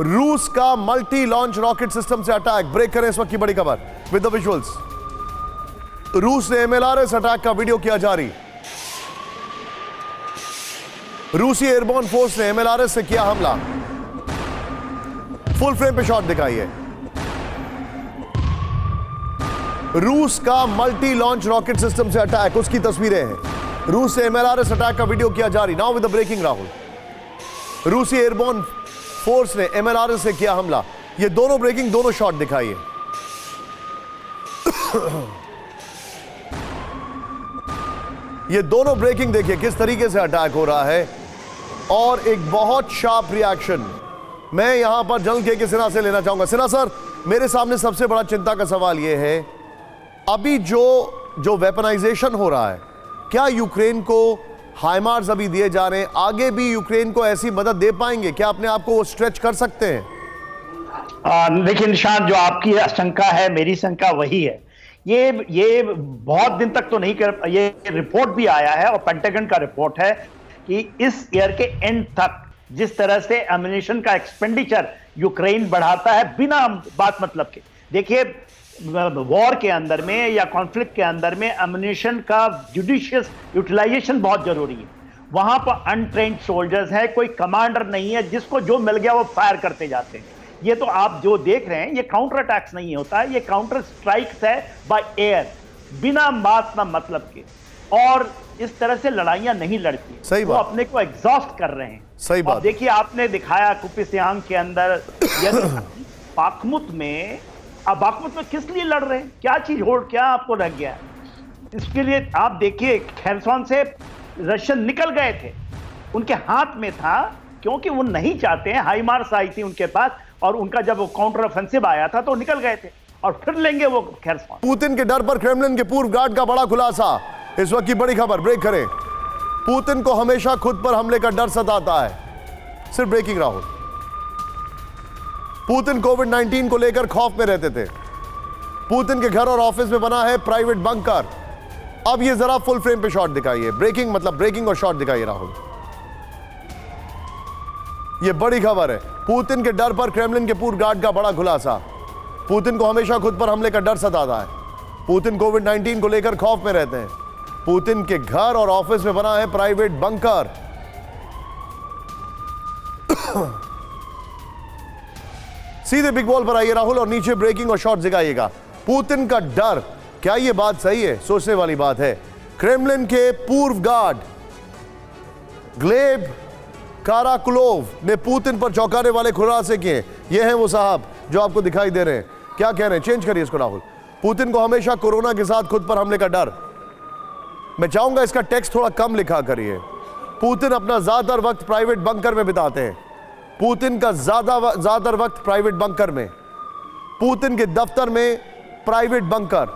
रूस का मल्टी लॉन्च रॉकेट सिस्टम से अटैक। ब्रेक करें इस वक्त की बड़ी खबर विद द विजुअल्स। रूस ने MLRS अटैक का वीडियो किया जारी। रूसी एयरबोर्न फोर्स ने MLRS से किया हमला। फुल फ्रेम पे शॉट दिखाइए। रूस का मल्टी लॉन्च रॉकेट सिस्टम से अटैक, उसकी तस्वीरें हैं। रूस से MLRS अटैक का वीडियो किया जारी। Now with the breaking Rahul. रूसी एयरबोर्न फोर्स ने MLRS से किया हमला। ये दोनों ब्रेकिंग, दोनों शॉट दिखाइए। ये दोनों ब्रेकिंग देखिए किस तरीके से अटैक हो रहा है, और एक बहुत शार्प रिएक्शन मैं यहां पर जनरल के सिन्हा से लेना चाहूंगा। सिन्हा सर, मेरे सामने सबसे बड़ा चिंता का सवाल यह है, अभी जो वेपनाइजेशन हो रहा है, क्या यूक्रेन को हाइमार्स अभी दिए जा रहे हैं, आगे भी यूक्रेन को ऐसी मदद दे पाएंगे? क्या अपने आप को वो स्ट्रेच कर सकते हैं? देखिए निशान, जो आपकी आशंका है मेरी शंका वही है। ये बहुत दिन तक तो नहीं कर, ये रिपोर्ट भी आया है और पेंटागन का रिपोर्ट है कि इस ईयर के एंड तक जिस तरह से एम्युनिशन का एक्सपेंडिचर यूक्रेन बढ़ाता है बिना बात मतलब के, देखिए वॉर के अंदर में या कॉन्फ्लिक्ट के अंदर में एम्युनिशन का जुडिशियस यूटिलाइजेशन बहुत जरूरी है। वहां पर अनट्रेन्ड सोल्जर्स है, कोई कमांडर नहीं है, जिसको जो मिल गया वो फायर करते जाते हैं। ये तो आप जो देख रहे हैं ये काउंटर अटैक्स नहीं होता है, ये काउंटर स्ट्राइक्स है बाय एयर, बिना बात ना मतलब के, और इस तरह से लड़ाइयां नहीं लड़ती। सही बात। वो अपने को एग्जॉस्ट कर रहे हैं। सही बात। देखिए आपने दिखाया कुपिस्यांग के अंदर, बाखमुत में, अब बाखमुत में किस लिए लड़ रहे हैं, क्या चीज होल्ड, क्या आपको लग गया है? इसके लिए आप देखिए खेरसॉन से रशियन निकल गए थे, उनके हाथ में था, क्योंकि वो नहीं चाहते हैं, हाइमार्स आई थी उनके पास, और उनका जब वो काउंटर ऑफेंसिव आया था तो निकल गए थे, और फिर लेंगे वो खेरसॉन। पुतिन के डर पर क्रेमलिन के पूर्व गार्ड का बड़ा खुलासा। इस वक्त की बड़ी खबर, ब्रेक करें। पुतिन को हमेशा खुद पर हमले का डर सताता है। सिर्फ ब्रेकिंग राहुल। पुतिन कोविड-19 को लेकर खौफ में रहते थे। पुतिन के घर और ऑफिस में बना है प्राइवेट बंकर। अब ये जरा फुल फ्रेम पे शॉट दिखाइए। ब्रेकिंग मतलब ब्रेकिंग और शॉट दिखाइए राहुल। ये बड़ी खबर है। पुतिन के डर पर क्रेमलिन के पूर्व गार्ड का बड़ा खुलासा। पुतिन को हमेशा खुद पर हमले का डर सताता है। पुतिन कोविड-19 को लेकर खौफ में रहते हैं। पुतिन के घर और ऑफिस में बना है प्राइवेट बंकर। सीधे बिग बॉल पर आइए राहुल, और नीचे ब्रेकिंग और शॉट दिखाइएगा। पुतिन का डर, क्या यह बात सही है? सोचने वाली बात है। क्रेमलिन के पूर्व गार्ड ग्लेब काराकुलोव ने पुतिन पर चौंकाने वाले खुलासे किए। ये हैं वो साहब जो आपको दिखाई दे रहे हैं। क्या कह रहे हैं? चेंज करिए इसको राहुल। पुतिन को हमेशा कोरोना के साथ खुद पर हमले का डर। मैं चाहूंगा इसका टेक्स्ट थोड़ा कम लिखा करिए। पुतिन अपना ज्यादातर वक्त प्राइवेट बंकर में बिताते हैं। पुतिन का ज्यादातर वक्त प्राइवेट बंकर में, पुतिन के दफ्तर में प्राइवेट बंकर,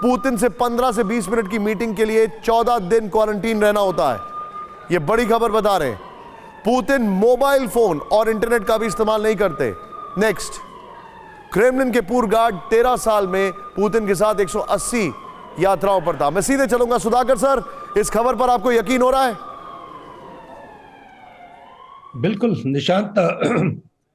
पुतिन से 15 से 20 मिनट की मीटिंग के लिए 14 दिन क्वारंटीन रहना होता है। यह बड़ी खबर बता रहे हैं। पुतिन मोबाइल फोन और इंटरनेट का भी इस्तेमाल नहीं करते। नेक्स्ट, क्रेमलिन के पूर्व गार्ड 13 साल में पुतिन के साथ 180 यात्राओं पर था। मैं सीधे चलूंगा सुधाकर सर, इस खबर पर आपको यकीन हो रहा है? बिल्कुल निशांत,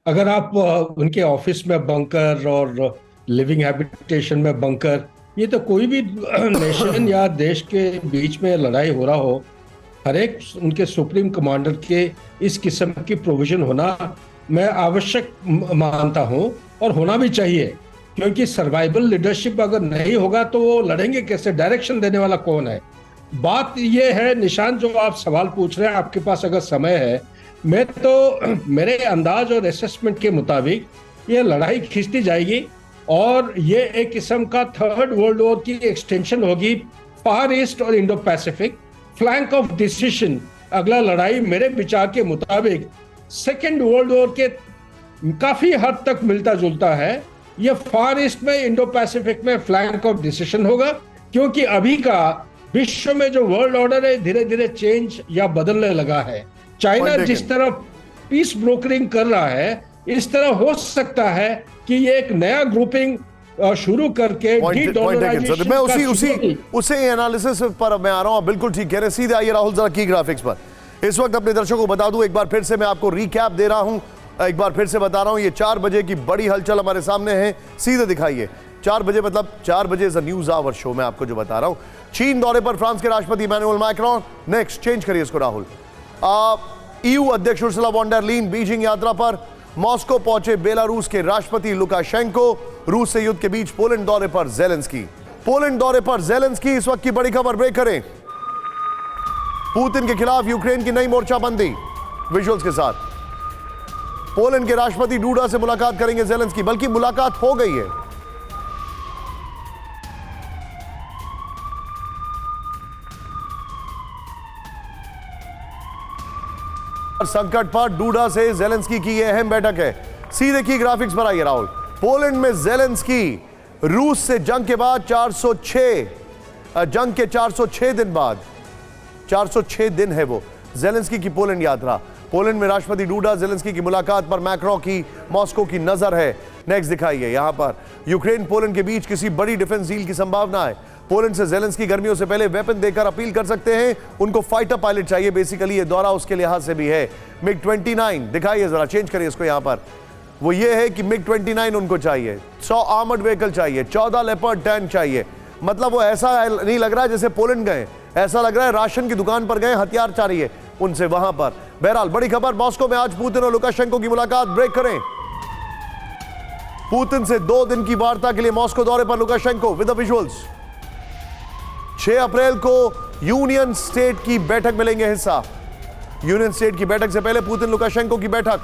अगर आप उनके ऑफिस में बंकर और लिविंग हैबिटेशन में बंकर, ये तो कोई भी नेशन या देश के बीच में लड़ाई हो रहा हो, हर एक उनके सुप्रीम कमांडर के इस किस्म की प्रोविजन होना मैं आवश्यक मानता हूं और होना भी चाहिए, क्योंकि सर्वाइवल लीडरशिप अगर नहीं होगा तो वो लड़ेंगे कैसे? डायरेक्शन देने वाला कौन है? बात ये है निशांत, जो आप सवाल पूछ रहे हैं, आपके पास अगर समय है, मैं तो मेरे अंदाज और असेसमेंट के मुताबिक ये लड़ाई खींचती जाएगी और ये एक किस्म का थर्ड वर्ल्ड वॉर की एक्सटेंशन होगी। फार ईस्ट और Indo Pacific flank of decision अगला लड़ाई मेरे विचार के मुताबिक सेकेंड वर्ल्ड वॉर के काफी हद तक मिलता जुलता है। यह फार ईस्ट में, इंडो पैसिफिक में फ्लैंक ऑफ डिसीजन होगा, क्योंकि अभी का विश्व में जो वर्ल्ड ऑर्डर है धीरे धीरे चेंज या बदलने लगा है। चाइना जिस तरह पीस ब्रोकरिंग कर रहा है, इस तरह हो सकता है कि ये एक नया ग्रुपिंग शुरू करके मैं उसी एनालिसिस पर मैं आ रहा हूं। बिल्कुल ठीक कह रहे हैं। सीधे आइए राहुल जरा की ग्राफिक्स पर। इस वक्त अपने दर्शकों को बता दूं, एक बार फिर से मैं आपको रिकैप दे रहा हूं, एक बार फिर से बता रहा हूं, ये 4 बजे की बड़ी हलचल हमारे सामने है। सीधे दिखाइए 4 बजे, मतलब 4 बजे is a news hour show. मैं आपको जो बता रहा हूं, चीन दौरे पर फ्रांस के राष्ट्रपति इमैनुअल मैक्रोन। नेक्स्ट, चेंज करिए इसको राहुल। ईयू अध्यक्ष उर्सुला वॉन डर लीन बीजिंग यात्रा पर। मॉस्को पहुंचे बेलारूस के राष्ट्रपति लुकाशेंको। रूस से युद्ध के बीच पोलैंड दौरे पर ज़ेलेंस्की। पोलैंड दौरे पर ज़ेलेंस्की, इस वक्त की बड़ी खबर ब्रेक करें। पुतिन के खिलाफ यूक्रेन की नई मोर्चाबंदी विजुअल्स के साथ। पोलैंड के राष्ट्रपति डूडा से मुलाकात करेंगे ज़ेलेंस्की, बल्कि मुलाकात हो गई है। संकट पर डूडा से ज़ेलेंस्की की यह अहम बैठक है। सीधे की ग्राफिक्स पर आइए राहुल। पोलैंड में ज़ेलेंस्की रूस से जंग के बाद 406 दिन बाद, 406 दिन है वो ज़ेलेंस्की की पोलैंड यात्रा। पोलैंड में राष्ट्रपति डूडा ज़ेलेंस्की की मुलाकात पर मैक्रो की मॉस्को की नजर है। नेक्स्ट दिखाइए, यहां पर यूक्रेन पोलैंड के बीच किसी बड़ी डिफेंस डील की संभावना है। पोलैंड से ज़ेलेंस्की गर्मियों से पहले वेपन देकर अपील कर सकते हैं, उनको फाइटर पायलट चाहिए। बेसिकली ये दौरा उसके लिहाज से भी है। मिग-29 दिखाइए जरा, चेंज करिए इसको। यहां पर वो ये है कि मिग-29 उनको चाहिए, 100 आर्मर्ड व्हीकल चाहिए, 14 लेपर्ड टैंक चाहिए। मतलब वो ऐसा नहीं लग रहा है जैसे पोलैंड गए, ऐसा लग रहा है राशन की दुकान पर गए, हथियार चाहिए उनसे वहां पर। बहरहाल बड़ी खबर, मॉस्को में आज पुतिन और लुकाशेंको की मुलाकात। ब्रेक करें। पुतिन से 2 दिन की वार्ता के लिए मॉस्को दौरे पर लुकाशेंको विद द विजुअल्स। 6 अप्रैल को यूनियन स्टेट की बैठक में लेंगे हिस्सा। यूनियन स्टेट की बैठक से पहले पुतिन लुकाशेंको की बैठक।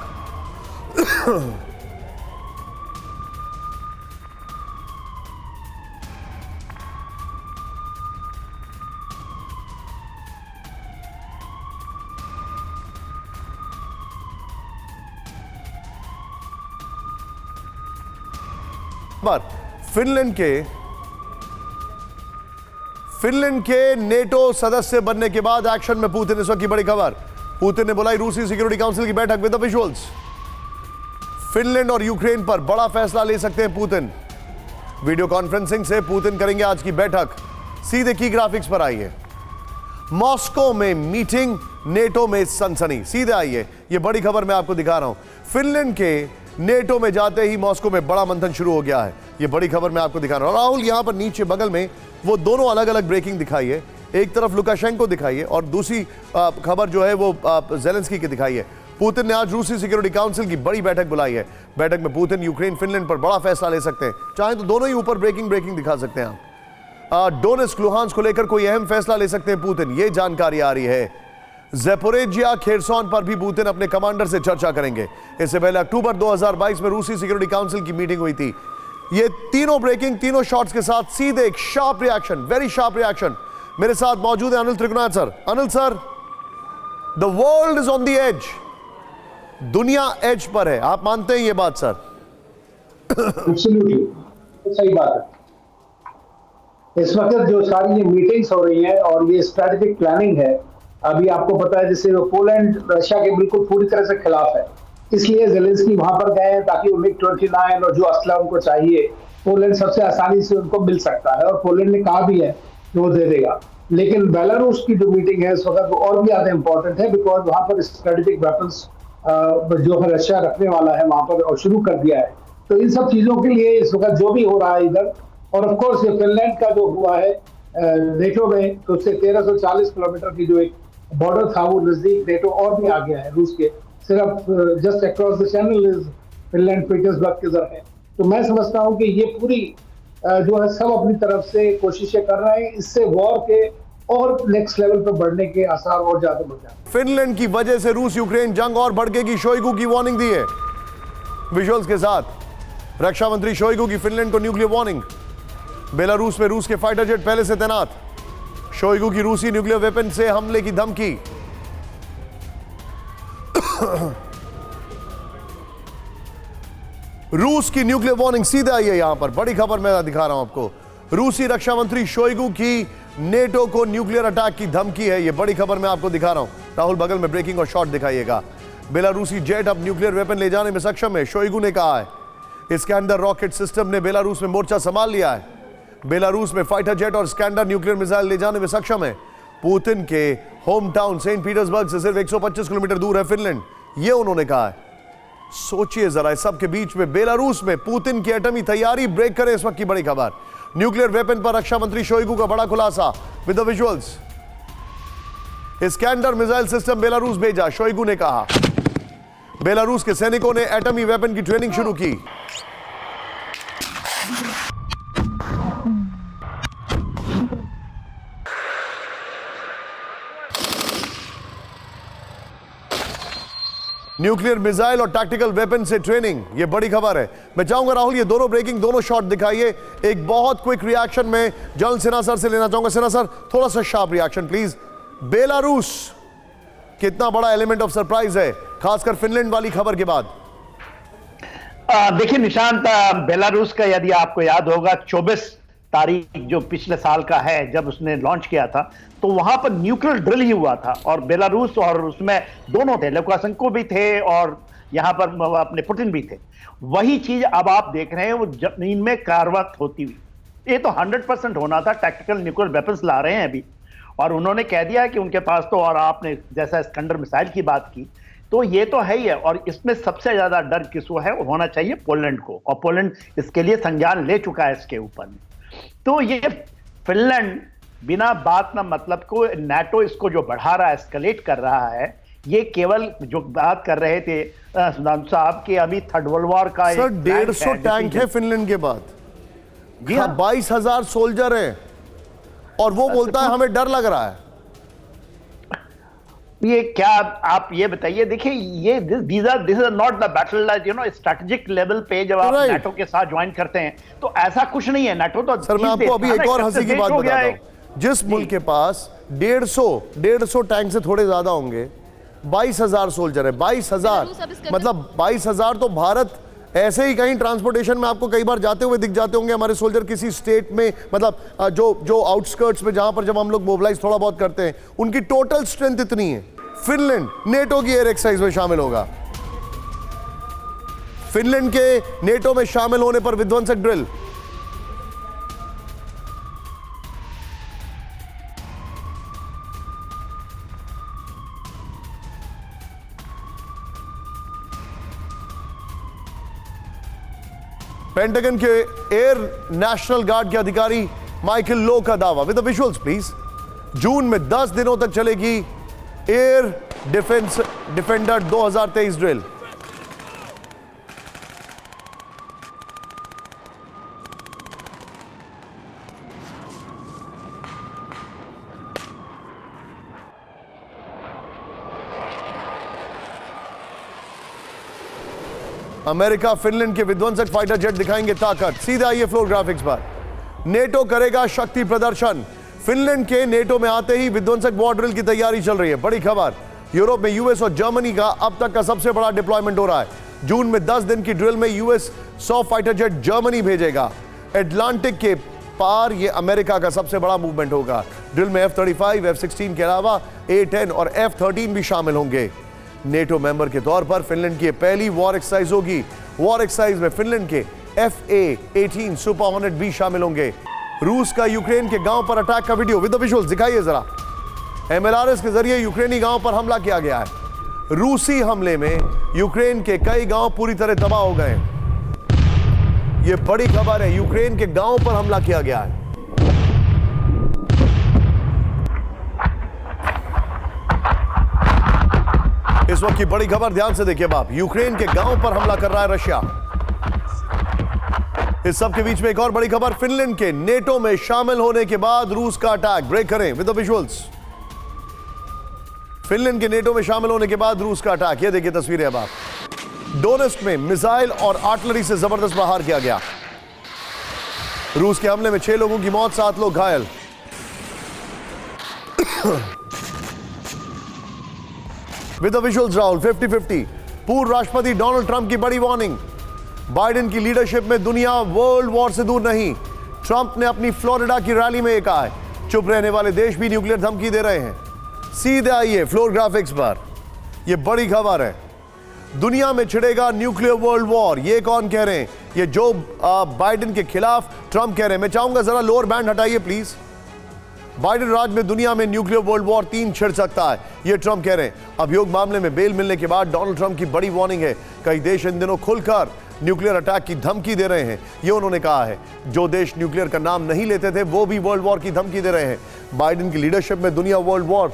फिनलैंड के नेटो सदस्य बनने के बाद एक्शन में पुतिन। इस वक्त की बड़ी खबर, पुतिन ने बुलाई रूसी सिक्योरिटी काउंसिल की बैठक विद द विजुअल्स। फिनलैंड और यूक्रेन पर बड़ा फैसला ले सकते हैं पुतिन। वीडियो कॉन्फ्रेंसिंग से पुतिन करेंगे आज की बैठक। सीधे की ग्राफिक्स पर आइए। मॉस्को में मीटिंग, नेटो में सनसनी। सीधे आइए, यह बड़ी खबर मैं आपको दिखा रहा हूं। फिनलैंड के नेटो में जाते ही मॉस्को में बड़ा मंथन शुरू हो गया है। यह बड़ी खबर मैं आपको दिखा रहा हूं। राहुल यहां पर नीचे बगल में वो दोनों अलग अलग ब्रेकिंग दिखाई है। एक तरफ लुकाशेंको दिखाई है और दूसरी खबर जो है वो ज़ेलेंस्की की दिखाई है। पुतिन ने आज रूसी सिक्योरिटी काउंसिल की बड़ी बैठक बुलाई है। बैठक में पुतिन यूक्रेन फिनलैंड पर बड़ा फैसला ले सकते हैं। चाहे तो दोनों ही ऊपर ब्रेकिंग दिखा सकते हैं आप। डोनेट्स्क लुहांस्क को लेकर कोई अहम फैसला ले सकते हैं पुतिन, ये जानकारी आ रही है। ज़ैपोरिज्जिया खेरसॉन पर भी पुतिन अपने कमांडर से चर्चा करेंगे। इससे पहले अक्टूबर 2022 में रूसी सिक्योरिटी काउंसिल की मीटिंग हुई थी। ये तीनों ब्रेकिंग, तीनों शॉट्स के साथ सीधे एक sharp reaction, very sharp reaction. मेरे साथ मौजूद है Anil Trigunath sir. Anil sir, the world is on the edge. दुनिया एज पर है, आप मानते हैं ये बात सर? एब्सोल्युटली सही बात है। इस वक्त जो सारी ये मीटिंग्स हो रही हैं और ये स्ट्रेटेजिक प्लानिंग है, अभी आपको पता है जैसे पोलैंड रशिया के बिल्कुल पूरी तरह से खिलाफ है, इसलिए ज़ेलेंस्की वहां पर गए हैं ताकि वो MiG-29 और जो असला उनको चाहिए पोलैंड सबसे आसानी से उनको मिल सकता है, और पोलैंड ने कहा भी है कि वो दे देगा। लेकिन बेलारूस की जो मीटिंग है इस वक्त वो और भी ज्यादा इंपॉर्टेंट है, बिकॉज वहां पर स्ट्रेटेजिक वेपन्स जो है रशिया रखने वाला है वहां पर और शुरू कर दिया है। तो इन सब चीजों के लिए इस वक्त जो भी हो रहा है इधर, और ऑफ कोर्स ये फिनलैंड का जो हुआ है नेटो में, तो उससे 1340 किलोमीटर की जो एक बॉर्डर था वो नजदीक नेटो और भी आ गया है रूस के, सिर्फ just across the channel is Finland Petersburg के जर है। तो मैं समझता हूँ कि ये पूरी जो है सब अपनी तरफ से कोशिशें कर रहे हैं, इससे वॉर के और नेक्स्ट लेवल पर बढ़ने के आसार और ज्यादा बढ़ जाए। फिनलैंड की वजह से रूस यूक्रेन जंग और भड़केगी, शोइगु की वार्निंग दी है विजुअल्स के साथ। रक्षा मंत्री शोइगु की फिनलैंड को न्यूक्लियर वार्निंग। बेलारूस में रूस के फाइटर जेट पहले से तैनात, शोइगु की रूसी न्यूक्लियर वेपन से हमले की धमकी। रूस की न्यूक्लियर वार्निंग सीधे आई है। यहां पर बड़ी खबर मैं दिखा रहा हूं आपको, रूसी रक्षा मंत्री शोइगु की नेटो को न्यूक्लियर अटैक की धमकी है। यह बड़ी खबर मैं आपको दिखा रहा हूं। राहुल बगल में ब्रेकिंग और शॉट दिखाइएगा। बेलारूसी जेट अब न्यूक्लियर वेपन ले जाने में सक्षम है, शोइगु ने कहा है। स्कैंडर रॉकेट सिस्टम ने बेलारूस में मोर्चा संभाल लिया है। बेलारूस में फाइटर जेट और स्कैंडर न्यूक्लियर मिसाइल ले जाने में सक्षम है। पुतिन के होम टाउन सेंट पीटर्सबर्ग से सिर्फ 125 किलोमीटर दूर है फिनलैंड, यह उन्होंने कहा है। सोचिए जरा, इस सब के बीच में बेलारूस में पुतिन की एटमी तैयारी ब्रेक करे इस वक्त की बड़ी खबर। न्यूक्लियर वेपन पर रक्षा मंत्री शोइगु का बड़ा खुलासा with the visuals. Iskander missile system Belarus भेजा, शोइगु ने कहा। बेलारूस के सैनिकों ने एटमी वेपन की ट्रेनिंग शुरू की। न्यूक्लियर मिसाइल और टैक्टिकल वेपन से ट्रेनिंग, ये बड़ी खबर है। मैं चाहूंगा राहुल ये दोनों ब्रेकिंग, दोनों शॉट दिखाइए। एक बहुत क्विक रिएक्शन में जनरल सिन्हा सर से लेना चाहूंगा। सिन्हा सर थोड़ा सा शार्प रिएक्शन प्लीज। बेलारूस कितना बड़ा एलिमेंट ऑफ सरप्राइज है, खासकर फिनलैंड वाली खबर के बाद? देखिए निशांत, बेलारूस का यदि आपको याद होगा 24 तारीख जो पिछले साल का है जब उसने लॉन्च किया था, तो वहां पर न्यूक्लियर ड्रिल ही हुआ था और बेलारूस और उसमें दोनों थे, लुकाशेंको भी थे और यहां पर अपने पुतिन भी थे। वही चीज अब आप देख रहे हैं वो जमीन में कार्रवाई होती हुई। ये तो 100% होना था। टैक्टिकल न्यूक्लियर वेपन्स ला रहे हैं अभी, और उन्होंने कह दिया कि उनके पास तो, और आपने जैसा स्कैंडर मिसाइल की बात की, तो ये तो है ही है। और इसमें सबसे ज्यादा डर किसको है, होना चाहिए पोलैंड को, और पोलैंड इसके लिए संज्ञान ले चुका है इसके ऊपर। तो ये फिनलैंड बिना बात ना मतलब को नाटो इसको जो बढ़ा रहा है, एस्केलेट कर रहा है, ये केवल जो बात कर रहे थे सुधांशु साहब कि अभी थर्ड वर्ल्ड वॉर का सर 150 टैंक है फिनलैंड के बाद, 22,000 सोल्जर हैं, और वो बोलता है हमें डर लग रहा है। ये क्या, आप ये बताइए। देखिए ये this is not the battle, you know, strategic level पे जब आप नाटो के साथ ज्वाइन करते हैं तो ऐसा कुछ नहीं है। नाटो तो सर मैं आपको अभी एक और हंसी की बात बताता हूं। जिस मुल्क के पास 150 टैंक से थोड़े ज्यादा होंगे, 22,000 सोल्जर है, 22,000 मतलब 22,000 तो भारत ऐसे ही कहीं ट्रांसपोर्टेशन में आपको कई बार जाते हुए दिख जाते होंगे हमारे सोल्जर किसी स्टेट में, मतलब जो आउटस्कर्ट्स में जहां पर जब हम लोग मोबिलाइज थोड़ा बहुत करते हैं, उनकी टोटल स्ट्रेंथ इतनी है। फिनलैंड नेटो की एयर एक्सरसाइज में शामिल होगा। फिनलैंड के नेटो में शामिल होने पर विध्वंसक ड्रिल। पेंटागन के एयर नेशनल गार्ड के अधिकारी माइकल लो का दावा विद द विजुअल्स प्लीज। जून में 10 दिनों तक चलेगी air defence defender 2023 drill. America Finland के विध्वंसक फाइटर जेट दिखाएंगे ताकत। सीधे आइए फ्लोर ग्राफिक्स पर। नेटो करेगा शक्ति प्रदर्शन। फिनलैंड के नेटो में आते ही विध्वंसक वॉर ड्रिल की तैयारी चल रही है, बड़ी खबर। यूरोप में यूएस और जर्मनी का अब तक का सबसे बड़ा डिप्लॉयमेंट हो रहा है। जून में 10 दिन की ड्रिल में यूएस 100 फाइटर जेट जर्मनी भेजेगा। अटलांटिक के पार ये अमेरिका का सबसे बड़ा मूवमेंट होगा। ड्रिल में F-35, F-16 के अलावा A-10 और F-13 भी शामिल होंगे। नेटो मेंबर के तौर पर फिनलैंड की पहली वॉर एक्सरसाइज होगी। वॉर एक्सरसाइज में फिनलैंड के FA-18 सुपर हॉर्नेट भी शामिल होंगे। रूस का यूक्रेन के गांव पर अटैक का वीडियो विद द विजुअल्स दिखाइए जरा। MLRS के जरिए यूक्रेनी गांव पर हमला किया गया है। रूसी हमले में यूक्रेन के कई गांव पूरी तरह तबाह हो गए। यह बड़ी खबर है, यूक्रेन के गांव पर हमला किया गया है। इस वक्त की बड़ी खबर ध्यान से देखिए बाप, यूक्रेन के गांव पर हमला कर रहा है रशिया। इस सब के बीच में एक और बड़ी खबर, फिनलैंड के नेटो में शामिल होने के बाद रूस का अटैक। ब्रेक करें विद द विजुअल्स। फिनलैंड के नेटो में शामिल होने के बाद रूस का अटैक, ये देखिए तस्वीरें अब आप। डोनेस्क में मिसाइल और आर्टिलरी से जबरदस्त प्रहार किया गया। रूस के हमले में 6 लोगों की मौत, 7 लोग घायल। With the visuals Rahul, 50-50। पूर्व राष्ट्रपति डोनाल्ड ट्रंप की बड़ी वार्निंग। बाइडेन की लीडरशिप में दुनिया वर्ल्ड वॉर से दूर नहीं। ट्रंप ने अपनी फ्लोरिडा की रैली में कहा है चुप रहने वाले देश भी न्यूक्लियर धमकी दे रहे हैं। सीधे आइए फ्लोर ग्राफिक्स पर, यह बड़ी खबर है। दुनिया में छिड़ेगा न्यूक्लियर वर्ल्ड वॉर, ये कौन कह रहे हैं? ये जो बाइडेन के खिलाफ ट्रंप कह रहे हैं। मैं चाहूंगा जरा लोअर बैंड हटाइए प्लीज। बाइडेन राज में दुनिया में न्यूक्लियर वर्ल्ड वॉर 3 छिड़ सकता है, ये ट्रंप कह रहे हैं। अभियोग मामले में बेल मिलने के बाद डोनाल्ड ट्रंप की बड़ी वार्निंग है। कई देश इन दिनों खुलकर न्यूक्लियर अटैक की धमकी दे रहे हैं, ये उन्होंने कहा है। जो देश न्यूक्लियर का नाम नहीं लेते थे वो भी वर्ल्ड वॉर की धमकी दे रहे हैं। बाइडेन की लीडरशिप में दुनिया वर्ल्ड वॉर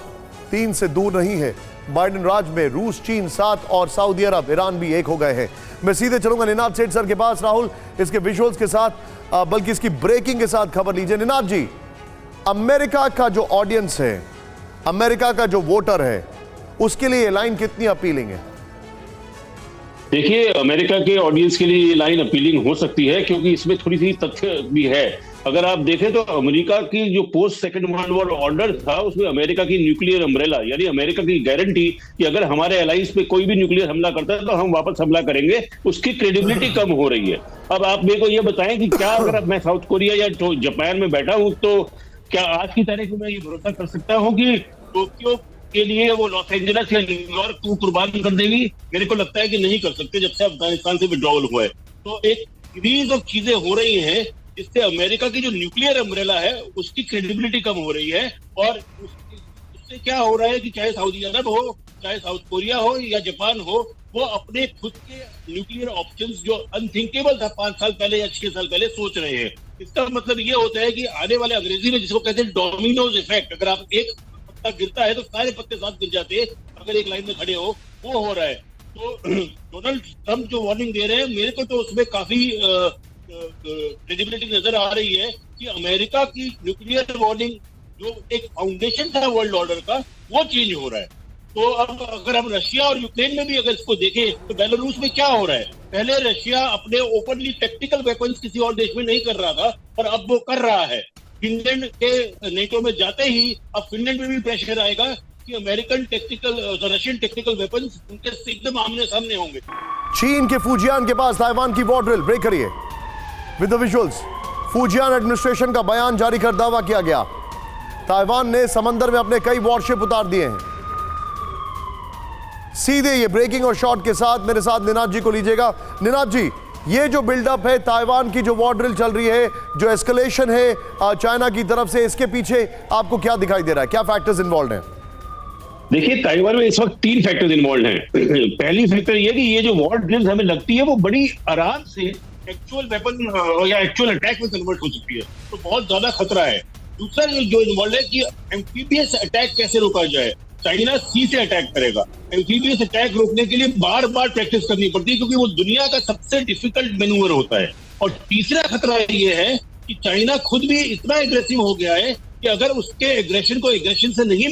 3 से दूर नहीं है। बाइडेन राज में रूस, चीन 7 और सऊदी अरब, ईरान भी एक हो गए हैं। मैं सीधे चलूंगा निनाद सेठ सर के पास राहुल, इसके विजुअल्स के साथ, बल्कि इसकी ब्रेकिंग के साथ खबर लीजिए। निनाद जी, अमेरिका का जो ऑडियंस है, अमेरिका का जो वोटर है, उसके लिए ये लाइन कितनी अपीलिंग है? देखिए, अमेरिका के ऑडियंस के लिए ये लाइन अपीलिंग हो सकती है क्योंकि इसमें थोड़ी सी तथ्य भी है। अगर आप देखें तो अमेरिका की जो post second world war order था उसमें अमेरिका की न्यूक्लियर अम्ब्रेला, यानी अमेरिका की गारंटी कि अगर हमारे अलाइंस पे कोई भी न्यूक्लियर हमला करता है तो हम वापस हमला करेंगे, उसकी क्रेडिबिलिटी कम हो रही है। अब आप मेरे को ये बताएं कि क्या अगर मैं साउथ कोरिया या जापान में बैठा हूं तो क्या आज की तारीख में ये भरोसा कर सकता हूं कि टोक्यो के लिए वो लॉस एंजलिस या न्यूयॉर्क को कुर्बान कर देगी? मेरे को लगता है कि नहीं कर सकते जब से अफगानिस्तान से विड्रॉल हुआ है। तो एक सीरीज ऑफ चीजें हो रही हैं जिससे अमेरिका की जो न्यूक्लियर अम्ब्रेला है उसकी क्रेडिबिलिटी कम हो रही है। और उससे क्या हो रहा है कि चाहे सऊदी अरब हो, चाहे साउथ कोरिया हो या जापान हो, वो अपने खुद के न्यूक्लियर ऑप्शंस जो अनथिंकेबल था 5 साल पहले या 6 साल पहले सोच रहे हैं। इसका मतलब ये होता है कि आने वाले, अंग्रेजी में जिसको कहते हैं डोमिनोज इफेक्ट, अगर आप एक पत्ता गिरता है तो सारे पत्ते साथ गिर जाते हैं अगर एक लाइन में खड़े हो, वो हो रहा है। तो डोनाल्ड ट्रंप जो वार्निंग दे रहे हैं, मेरे को तो उसमें काफी क्रेडिबिलिटी नजर आ रही है कि अमेरिका की न्यूक्लियर वार्निंग जो एक फाउंडेशन था वर्ल्ड ऑर्डर का, वो चेंज हो रहा है। तो अब अगर हम रशिया और यूक्रेन में भी अगर इसको देखें तो बेलारूस में क्या हो रहा है? पहले रशिया अपने ओपनली टैक्टिकल वेपन्स किसी और देश में नहीं कर रहा था, पर अब वो कर रहा है। फिनलैंड के नेटो में जाते ही अब फिनलैंड में भी प्रेशर आएगा कि American technical, Russian technical weapons उनके एकदम आमने सामने होंगे। चीन के फुजियान के पास ताइवान की वॉर ड्रिल, ब्रेक करिए with the visuals. Fujian administration का बयान जारी कर दावा किया गया ताइवान ने समंदर में अपने कई वॉरशिप उतार दिए हैं। सीधे ये ब्रेकिंग और शॉट के साथ मेरे साथ निनाद जी को लीजिएगा। निनाद जी, ये जो बिल्डअप है, ताइवान की जो वॉर ड्रिल चल रही है, जो एस्केलेशन है चाइना की तरफ से, इसके पीछे आपको क्या दिखाई दे रहा है? क्या फैक्टर्स इन्वॉल्व हैं? देखिए, ताइवान में इस वक्त 3 फैक्टर्स इन्वॉल्व हैं। पहली फैक्टर ये कि ये जो वॉर ड्रिल्स हमें लगती है वो बड़ी आराम से एक्चुअल वेपन या एक्चुअल अटैक में कन्वर्ट हो सकती है, तो बहुत ज्यादा खतरा है। दूसरा जो इन्वॉल्व है कि एम्फीबियस अटैक कैसे रोका जाए। चाइना सी से अटैक करेगा, एम्फीबियस अटैक रोकने के लिए बार बार प्रैक्टिस करनी पड़ती है क्योंकि वो दुनिया का सबसे डिफिकल्ट मैन्यूवर होता है। और तीसरा खतरा ये है कि चाइना खुद भी इतना एग्रेसिव हो गया है कि अगर उसके एग्रेशन को एग्रेशन से नहीं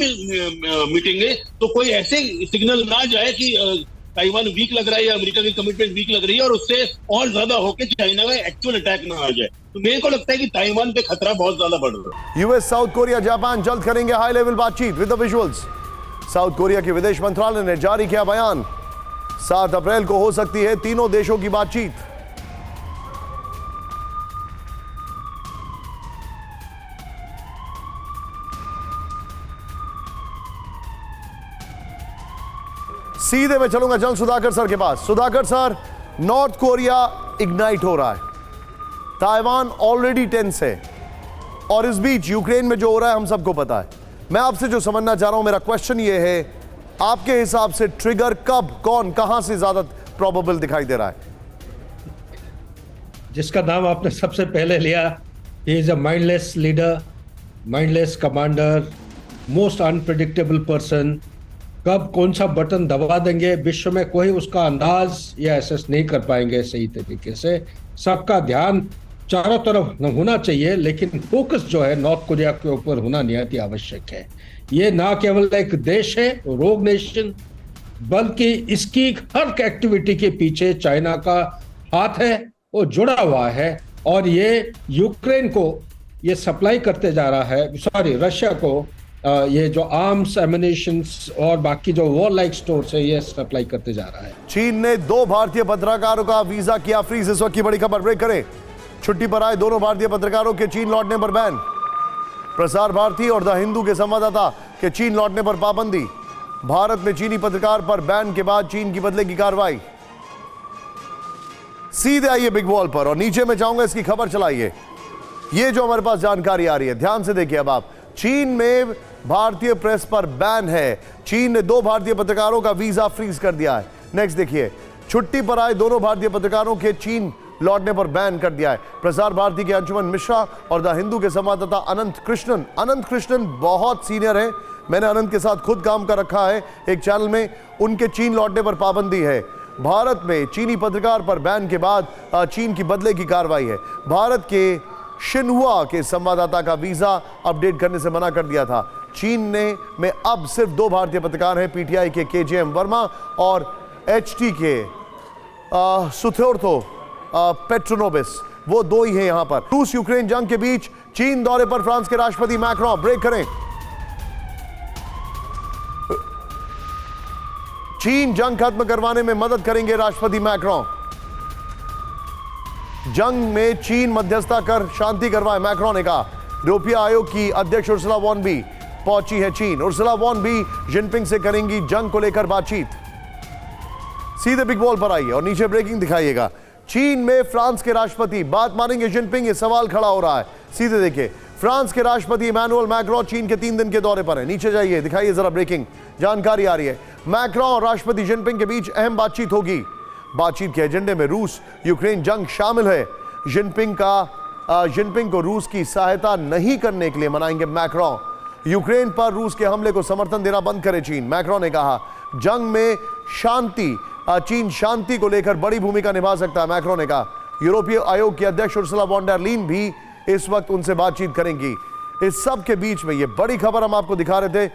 मिटेंगे तो कोई ऐसे सिग्नल ना जाए कि ताइवान वीक लग रहा है या अमेरिका की कमिटमेंट वीक लग रही है और उससे और ज्यादा होकर चाइना का एक्चुअल अटैक ना आ जाए। तो मेरे को लगता है कि ताइवान पे खतरा बहुत ज्यादा बढ़ रहा है। यूएस, साउथ कोरिया, जापान जल्द करेंगे हाई लेवल बातचीत with the visuals. South Korea के विदेश मंत्रालय ने जारी किया बयान, 7 अप्रैल को हो सकती है तीनों देशों की बातचीत। सीधे मैं चलूंगा जल्द सुधाकर सर के पास। Sudhakar sir, North Korea ignite हो रहा है, ताइवान ऑलरेडी टेंस है, और इस बीच यूक्रेन में जो हो रहा है हम सबको पता है। मैं आपसे जो समझना चाह रहा हूं, मेरा क्वेश्चन ये है, आपके हिसाब से ट्रिगर कब, कौन, कहां से ज्यादा प्रोबेबल दिखाई दे रहा है? जिसका नाम आपने सबसे पहले लिया, he is a mindless leader, mindless commander, most unpredictable person. कब कौन सा बटन दबा देंगे विश्व में कोई उसका अंदाज या एसेस नहीं कर पाएंगे सही तरीके से। सबका ध्यान चारों तरफ होना चाहिए, लेकिन फोकस जो है नॉर्थ कोरिया के ऊपर होना निहायत आवश्यक है। ये ना केवल एक देश है, रोग नेशन, बल्कि इसकी हर एक्टिविटी के पीछे चाइना का हाथ है, वो जुड़ा हुआ है, और ये यूक्रेन को ये सप्लाई करते जा रहा है, सॉरी रशिया को ये जो आर्म्स, एमिनेशंस और बाकी जो वॉर लाइक स्टोर्स है ये सप्लाई करते जा रहा है। चीन ने 2 भारतीय पत्रकारों का वीजा किया फ्रीज। इस वक्त की बड़ी खबर, ब्रेक करें। छुट्टी पर आए दोनों भारतीय पत्रकारों के चीन लौटने पर बैन। प्रसार भारती और द हिंदू के संवाददाता के चीन लौटने पर पाबंदी। भारत में चीनी पत्रकार पर बैन के बाद चीन की बदलेगी कार्रवाई। सीधे आइए बिग वॉल पर, और नीचे में चाहूंगा इसकी खबर चलाइए। ये जो हमारे पास जानकारी आ रही है, ध्यान से देखिए अब आप। चीन में भारतीय प्रेस पर बैन है। चीन ने 2 भारतीय पत्रकारों का वीजा फ्रीज कर दिया है। नेक्स्ट देखिए, छुट्टी पर आए दोनों भारतीय पत्रकारों के चीन लौटने पर बैन कर दिया है। प्रसार भारती के अंशुमन मिश्रा और द हिंदू के संवाददाता अनंत कृष्णन। अनंत कृष्णन बहुत सीनियर है, मैंने अनंत के साथ खुद काम कर रखा है एक चैनल में। उनके चीन लौटने पर पाबंदी है। भारत में चीनी पत्रकार पर बैन के बाद चीन की बदले की कार्रवाई है। भारत के शिन्हुआ के संवाददाता का वीजा अपडेट करने से मना कर दिया था। चीन में अब सिर्फ 2 भारतीय पत्रकार हैं, पीटीआई के केजेएम वर्मा और एचटी के सुथोर्थो पेट्रोनोबिस, वो 2 ही हैं यहां पर। रूस यूक्रेन जंग के बीच चीन दौरे पर फ्रांस के राष्ट्रपति मैक्रोन। ब्रेक करें। चीन जंग खत्म करवाने में मदद करेंगे राष्ट्रपति मैक्रोन। जंग में चीन मध्यस्थता कर शांति करवाए, मैक्रोन ने कहा। यूरोपीय आयोग की अध्यक्ष उर्सुला वॉन बी पहुंची है चीन। उर्सुला वॉन बी जिनपिंग से करेंगी जंग को लेकर बातचीत। सीधे बिग बॉल पर आइए और नीचे ब्रेकिंग दिखाइएगा। चीन में फ्रांस के राष्ट्रपति बात मानेंगे जिनपिंग, ये सवाल खड़ा हो रहा है। सीधे देखिए, फ्रांस के राष्ट्रपति इमैनुअल मैक्रोन चीन के 3 दिन के दौरे पर है। नीचे जाइए, दिखाइए जरा ब्रेकिंग जानकारी आ रही है। मैक्रोन और राष्ट्रपति जिनपिंग के बीच अहम बातचीत होगी। बातचीत के एजेंडे में रूस यूक्रेन जंग शामिल है। जिनपिंग को रूस की सहायता नहीं करने के लिए मनाएंगे मैक्रोन। यूक्रेन पर रूस के हमले को समर्थन देना बंद करे चीन। मैक्रोन ने कहा जंग में शांति, चीन शांति को लेकर बड़ी भूमिका निभा सकता है। मैक्रोन ने कहा यूरोपीय आयोग की अध्यक्ष उर्सुला वॉन डर लीन भी इस वक्त उनसे बातचीत करेंगी। इस सब के बीच में ये बड़ी खबर हम आपको दिखा रहे थे।